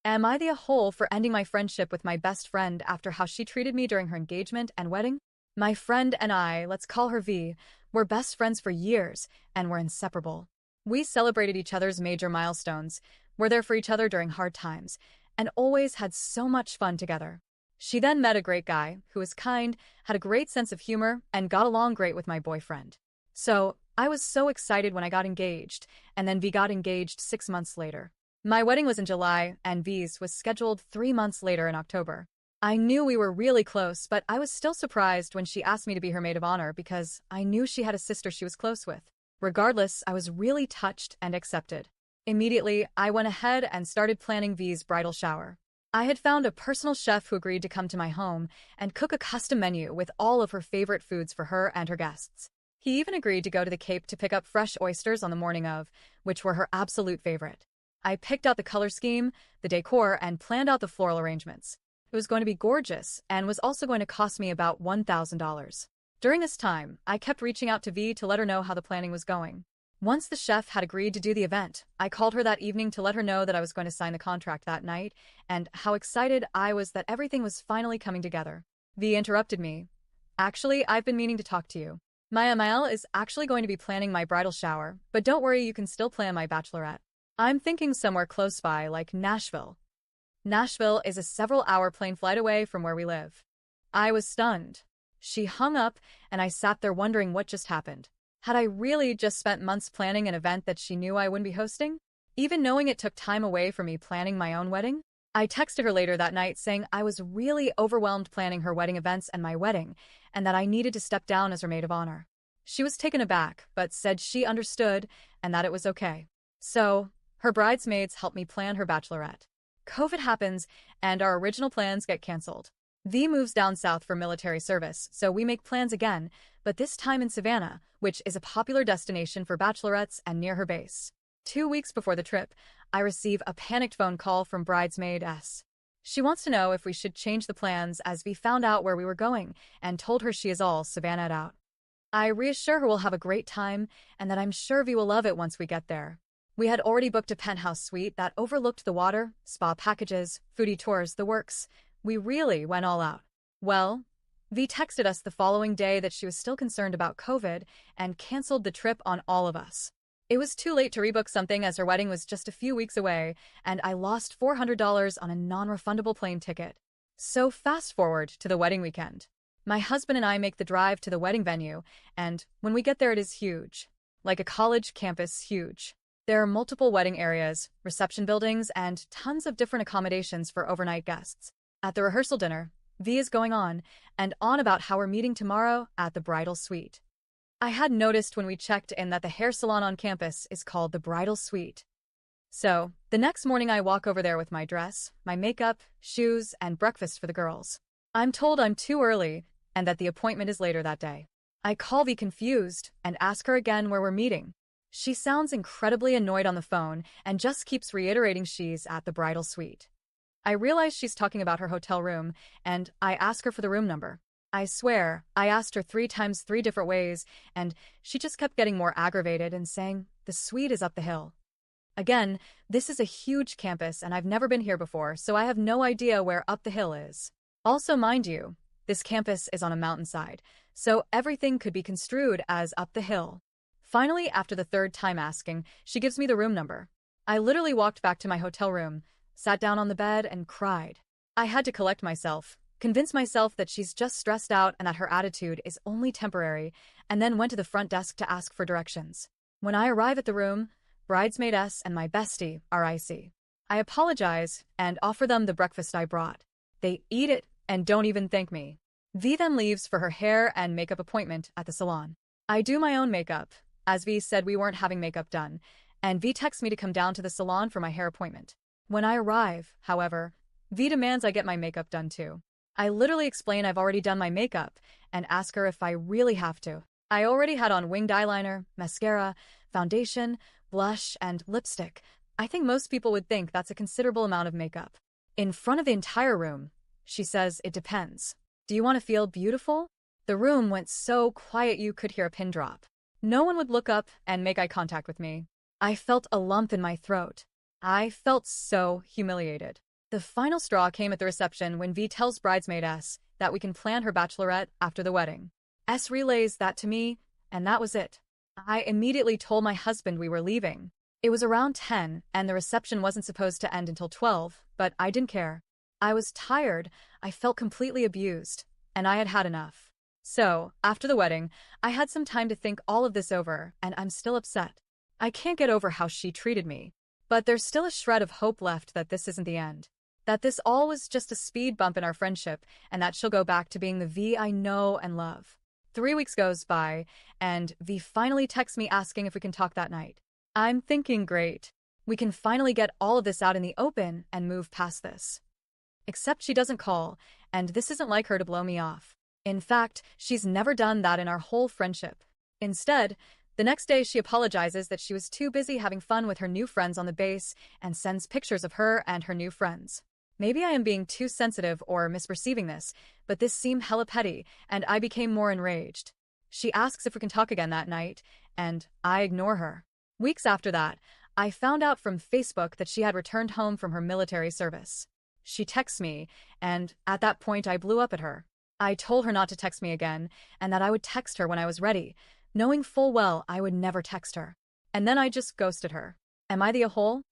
Am I the a-hole for ending my friendship with my best friend after how she treated me during her engagement and wedding? My friend and I, let's call her V, were best friends for years and were inseparable. We celebrated each other's major milestones, were there for each other during hard times, and always had so much fun together. She then met a great guy who was kind, had a great sense of humor, and got along great with my boyfriend. So, I was so excited when I got engaged, and then V got engaged 6 months later. My wedding was in July, and V's was scheduled 3 months later in October. I knew we were really close, but I was still surprised when she asked me to be her maid of honor because I knew she had a sister she was close with. Regardless, I was really touched and accepted. Immediately, I went ahead and started planning V's bridal shower. I had found a personal chef who agreed to come to my home and cook a custom menu with all of her favorite foods for her and her guests. He even agreed to go to the Cape to pick up fresh oysters on the morning of, which were her absolute favorite. I picked out the color scheme, the decor, and planned out the floral arrangements. It was going to be gorgeous and was also going to cost me about $1,000. During this time, I kept reaching out to V to let her know how the planning was going. Once the chef had agreed to do the event, I called her that evening to let her know that I was going to sign the contract that night and how excited I was that everything was finally coming together. V interrupted me. Actually, I've been meaning to talk to you. My ML is actually going to be planning my bridal shower, but don't worry, you can still plan my bachelorette. I'm thinking somewhere close by, like Nashville. Nashville is a several-hour plane flight away from where we live. I was stunned. She hung up, and I sat there wondering what just happened. Had I really just spent months planning an event that she knew I wouldn't be hosting? Even knowing it took time away from me planning my own wedding? I texted her later that night saying I was really overwhelmed planning her wedding events and my wedding, and that I needed to step down as her maid of honor. She was taken aback, but said she understood and that it was okay. So, her bridesmaids helped me plan her bachelorette. COVID happens, and our original plans get canceled. V moves down south for military service, so we make plans again, but this time in Savannah, which is a popular destination for bachelorettes and near her base. 2 weeks before the trip, I receive a panicked phone call from bridesmaid S. She wants to know if we should change the plans as V found out where we were going and told her she is all Savannah'd out. I reassure her we'll have a great time and that I'm sure V will love it once we get there. We had already booked a penthouse suite that overlooked the water, spa packages, foodie tours, the works. We really went all out. Well, V texted us the following day that she was still concerned about COVID and canceled the trip on all of us. It was too late to rebook something as her wedding was just a few weeks away, and I lost $400 on a non-refundable plane ticket. So fast forward to the wedding weekend. My husband and I make the drive to the wedding venue, and when we get there it is huge. Like a college campus huge. There are multiple wedding areas, reception buildings, and tons of different accommodations for overnight guests. At the rehearsal dinner, V is going on and on about how we're meeting tomorrow at the bridal suite. I had noticed when we checked in that the hair salon on campus is called the Bridal Suite. So, the next morning I walk over there with my dress, my makeup, shoes, and breakfast for the girls. I'm told I'm too early and that the appointment is later that day. I call V confused and ask her again where we're meeting. She sounds incredibly annoyed on the phone and just keeps reiterating she's at the bridal suite. I realize she's talking about her hotel room, and I ask her for the room number. I swear, I asked her 3 times 3 different ways, and she just kept getting more aggravated and saying, the suite is up the hill. Again, this is a huge campus and I've never been here before, so I have no idea where up the hill is. Also, mind you, this campus is on a mountainside, so everything could be construed as up the hill. Finally, after the 3rd time asking, she gives me the room number. I literally walked back to my hotel room, sat down on the bed, and cried. I had to collect myself, convince myself that she's just stressed out and that her attitude is only temporary, and then went to the front desk to ask for directions. When I arrive at the room, bridesmaid S and my bestie are icy. I apologize and offer them the breakfast I brought. They eat it and don't even thank me. V then leaves for her hair and makeup appointment at the salon. I do my own makeup, as V said we weren't having makeup done, and V texts me to come down to the salon for my hair appointment. When I arrive, however, V demands I get my makeup done too. I literally explain I've already done my makeup and ask her if I really have to. I already had on winged eyeliner, mascara, foundation, blush, and lipstick. I think most people would think that's a considerable amount of makeup. In front of the entire room, she says it depends. Do you want to feel beautiful? The room went so quiet you could hear a pin drop. No one would look up and make eye contact with me. I felt a lump in my throat. I felt so humiliated. The final straw came at the reception when V tells bridesmaid S that we can plan her bachelorette after the wedding. S relays that to me, and that was it. I immediately told my husband we were leaving. It was around 10, and the reception wasn't supposed to end until 12, but I didn't care. I was tired, I felt completely abused, and I had had enough. So, after the wedding, I had some time to think all of this over, and I'm still upset. I can't get over how she treated me. But there's still a shred of hope left that this isn't the end. That this all was just a speed bump in our friendship, and that she'll go back to being the V I know and love. 3 weeks goes by, and V finally texts me asking if we can talk that night. I'm thinking great. We can finally get all of this out in the open and move past this. Except she doesn't call, and this isn't like her to blow me off. In fact, she's never done that in our whole friendship. Instead, the next day she apologizes that she was too busy having fun with her new friends on the base and sends pictures of her and her new friends. Maybe I am being too sensitive or misperceiving this, but this seemed hella petty, and I became more enraged. She asks if we can talk again that night, and I ignore her. Weeks after that, I found out from Facebook that she had returned home from her military service. She texts me, and at that point I blew up at her. I told her not to text me again, and that I would text her when I was ready, knowing full well I would never text her. And then I just ghosted her. Am I the a-hole?